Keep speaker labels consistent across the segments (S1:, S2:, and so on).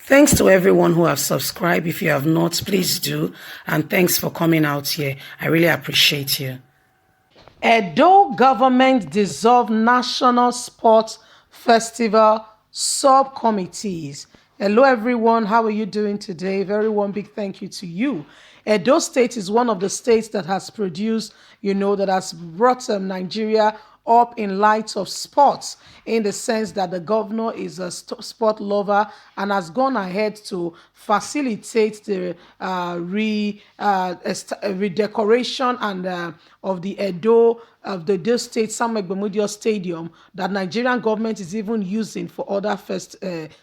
S1: Thanks to everyone who have subscribed. If you have not, please do. And thanks for coming out here. I really appreciate you. Edo government dissolved National Sports Festival subcommittees. Hello, everyone. How are you doing today? Very one big thank you to you. Edo State is one of the states that has produced, that has brought Nigeria up in light of sports, in the sense that the governor is a sport lover and has gone ahead to facilitate the redecoration and of the Edo State Samuel Egbemudio Stadium that Nigerian government is even using for other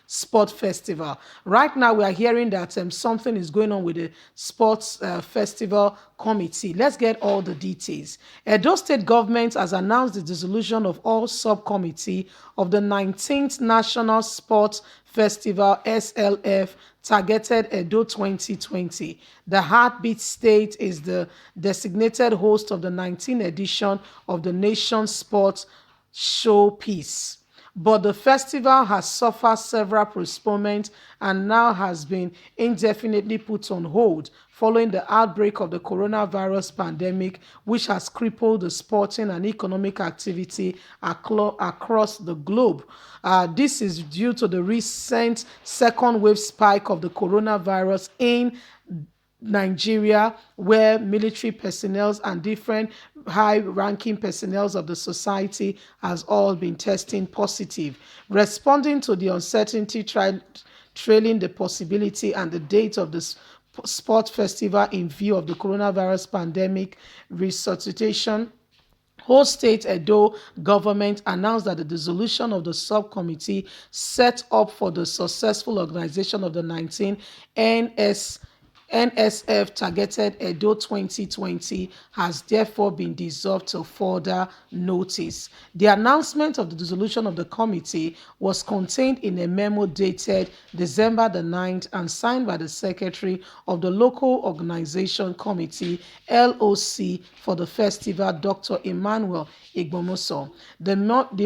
S1: sport festival. Right now, we are hearing that something is going on with the sports festival committee. Let's get all the details. Edo State government has announced the dissolution of all subcommittee of the 19th National Sports Festival SLF targeted Edo 2020. The Heartbeat State is the designated host of the 19th edition of the Nation's Sports Showpiece. But the festival has suffered several postponements and now has been indefinitely put on hold following the outbreak of the coronavirus pandemic, which has crippled the sporting and economic activity across the globe. This is due to the recent second wave spike of the coronavirus in Nigeria, where military personnel and different high-ranking personnel of the society has all been testing positive. Responding to the uncertainty trailing the possibility and the date of the sport festival in view of the coronavirus pandemic resuscitation, Host State Edo government announced that the dissolution of the subcommittee set up for the successful organization of the 19th NSF targeted Edo 2020 has therefore been dissolved till further notice. The announcement of the dissolution of the committee was contained in a memo dated December the 9th and signed by the secretary of the local organization committee LOC for the festival, Dr. Emmanuel Igbomoso. The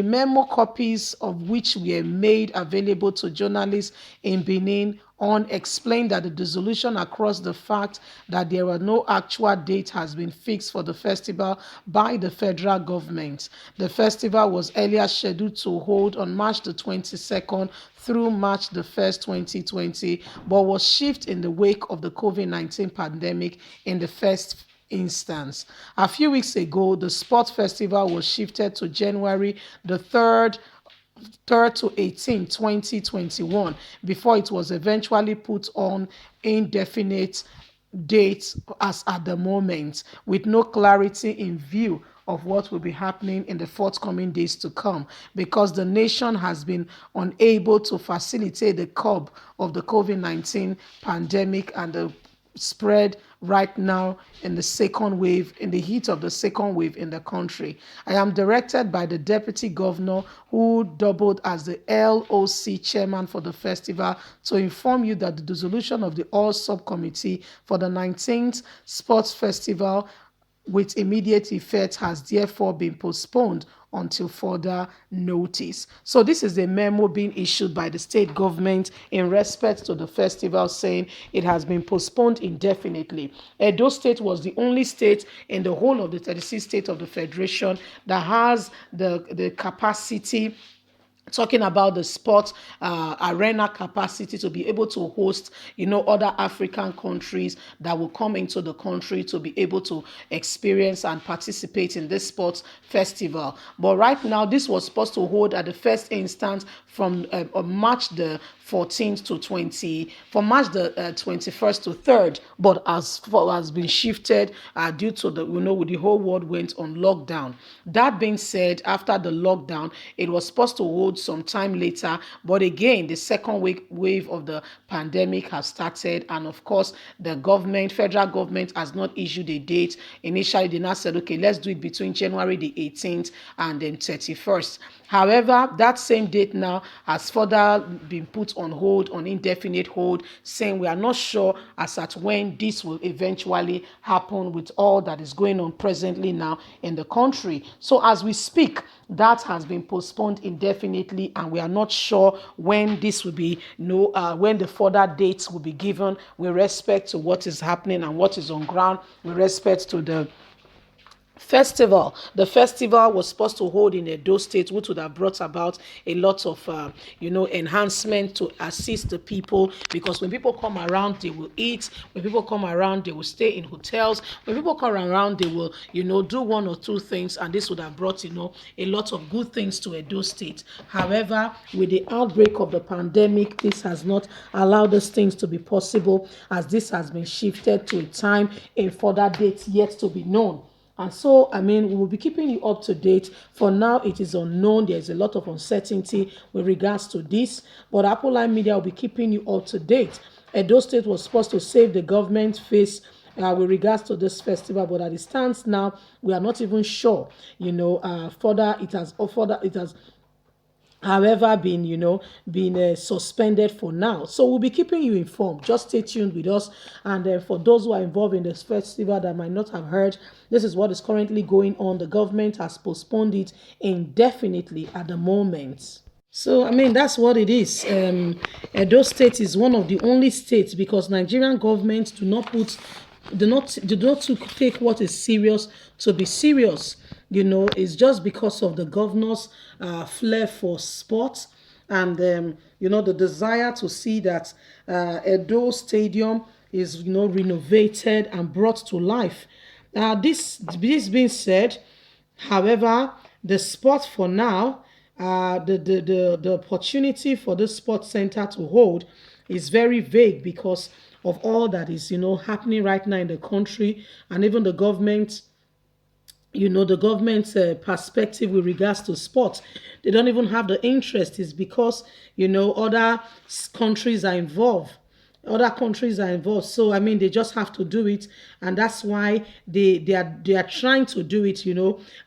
S1: memo, copies of which were made available to journalists in Benin, explained that the dissolution across the fact that there were no actual date has been fixed for the festival by the federal government. The festival was earlier scheduled to hold on March the 22nd through March the 1st, 2020, but was shifted in the wake of the COVID-19 pandemic in the first instance. A few weeks ago, the sports festival was shifted to January the 3rd to 18, 2021, before it was eventually put on indefinite dates as at the moment, with no clarity in view of what will be happening in the forthcoming days to come, because the nation has been unable to facilitate the curb of the COVID-19 pandemic and the spread right now in the second wave, in the heat of the second wave in the country. I am directed by the deputy governor, who doubled as the LOC chairman for the festival, to inform you that the dissolution of the all subcommittee for the 19th sports festival with immediate effect has therefore been postponed until further notice. So this is a memo being issued by the state government in respect to the festival, saying it has been postponed indefinitely. Edo State was the only state in the whole of the 36 states of the federation that has the capacity, talking about the sports arena capacity, to be able to host, other African countries that will come into the country to be able to experience and participate in this sports festival. But right now, this was supposed to hold at the first instance from March the 14th to 20, from March the 21st to 3rd, but has been shifted due to the whole world went on lockdown. That being said, after the lockdown, it was supposed to hold some time later, but again, the second wave of the pandemic has started, and of course, the federal government has not issued a date. Initially, they now said, okay, let's do it between January the 18th and then 31st. However, that same date now has further been put on hold, on indefinite hold, saying we are not sure as at when this will eventually happen with all that is going on presently now in the country. So as we speak, that has been postponed indefinitely, and we are not sure when this will be, when the further dates will be given with respect to what is happening and what is on ground with respect to the festival. The festival was supposed to hold in Edo State, which would have brought about a lot of, enhancement to assist the people. Because when people come around, they will eat. When people come around, they will stay in hotels. When people come around, they will, do one or two things, and this would have brought, a lot of good things to Edo State. However, with the outbreak of the pandemic, this has not allowed these things to be possible, as this has been shifted to a time, a further date yet to be known. And so, we will be keeping you up to date. For now, it is unknown. There's a lot of uncertainty with regards to this. But Apple Line Media will be keeping you up to date. Edo State was supposed to save the government face with regards to this festival. But as it stands now, we are not even sure. It has however been suspended for now. So we'll be keeping you informed. Just stay tuned with us. And for those who are involved in this festival that might not have heard, this is what is currently going on. The government has postponed it indefinitely at the moment. So, that's what it is. Edo State is one of the only states, because Nigerian government do not take what is serious to be serious. It's just because of the governor's flair for sports, and the desire to see that Edo Stadium is renovated and brought to life. This being said, however, the sport for now, the opportunity for the sports center to hold is very vague, because of all that is happening right now in the country, and even the government's perspective with regards to sports. They don't even have the interest. Is because other countries are involved. So they just have to do it, and that's why they are trying to do it.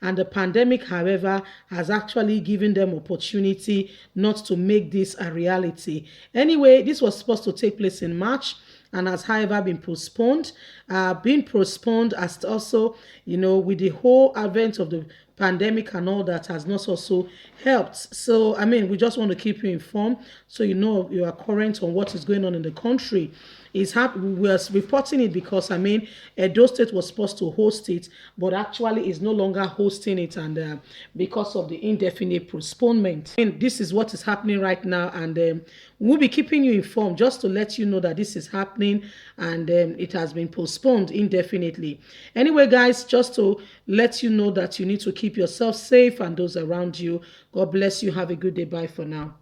S1: And the pandemic, however, has actually given them opportunity not to make this a reality. Anyway, this was supposed to take place in March, and has however been postponed. As also, with the whole advent of the pandemic and all that, has not also helped. So, we just want to keep you informed, so you are current on what is going on in the country. We are reporting it because Edo State was supposed to host it, but actually is no longer hosting it, and because of the indefinite postponement. This is what is happening right now, and we'll be keeping you informed, just to let you know that this is happening, and it has been postponed indefinitely. Anyway, guys, just to let you know that you need to keep yourself safe and those around you. God bless you. Have a good day. Bye for now.